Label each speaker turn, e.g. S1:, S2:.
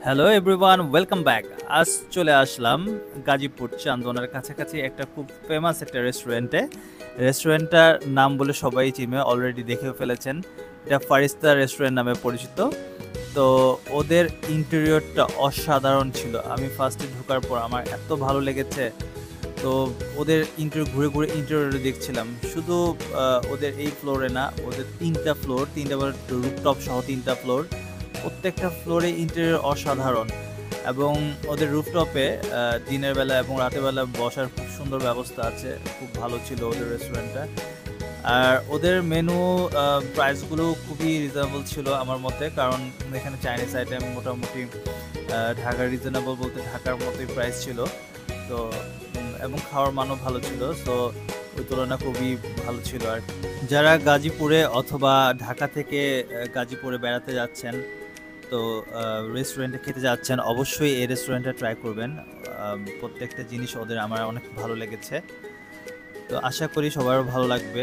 S1: Hello everyone, welcome back. আজ চলে আসলাম গাজীপুর চান্দনার কাছাকাছি একটা খুব ফেমাস একটা রেস্টুরেন্টে। রেস্টুরেন্টটার নাম বলে সবাই চিনে, অলরেডি দেখেও ফেলেছেন। এটা ফারিস্তা রেস্টুরেন্ট নামে পরিচিত। তো ওদের ইন্টেরিয়রটা অসাধারণ ছিল। আমি ফার্স্টে ঢোকার পর আমার এত ভালো লেগেছে। তো ওদের ঘুরে ঘুরে ইন্টেরিয়র দেখছিলাম। শুধু ওদের এই ফ্লোরে না, ওদের তিনটা ফ্লোর, তিনটা রুফটপ সহ তিনটা ফ্লোর। প্রত্যেকটা ফ্লোরে ইন্টেরিয়র অসাধারণ। এবং ওদের রুফটপে দিনের বেলা এবং রাতের বেলা বসার খুব সুন্দর ব্যবস্থা আছে। খুব ভালো ছিল ওদের রেস্টুরেন্টটা। আর ওদের মেনু প্রাইসগুলো খুবই রিজনেবল ছিল আমার মতে, কারণ এখানে চাইনিজ আইটেম মোটামুটি ঢাকার রিজনেবল বলতে ঢাকার মতোই প্রাইস ছিল। তো এবং খাওয়ার মানও ভালো ছিল। সো ওই তুলনা খুবই ভালো ছিল। আর যারা গাজীপুরে অথবা ঢাকা থেকে গাজীপুরে বেড়াতে যাচ্ছেন, তো রেস্টুরেন্টে খেতে যাচ্ছেন, অবশ্যই এই রেস্টুরেন্টটা ট্রাই করবেন। প্রত্যেকটা জিনিস ওদের আমার অনেক ভালো লেগেছে। তো আশা করি সবারও ভালো লাগবে।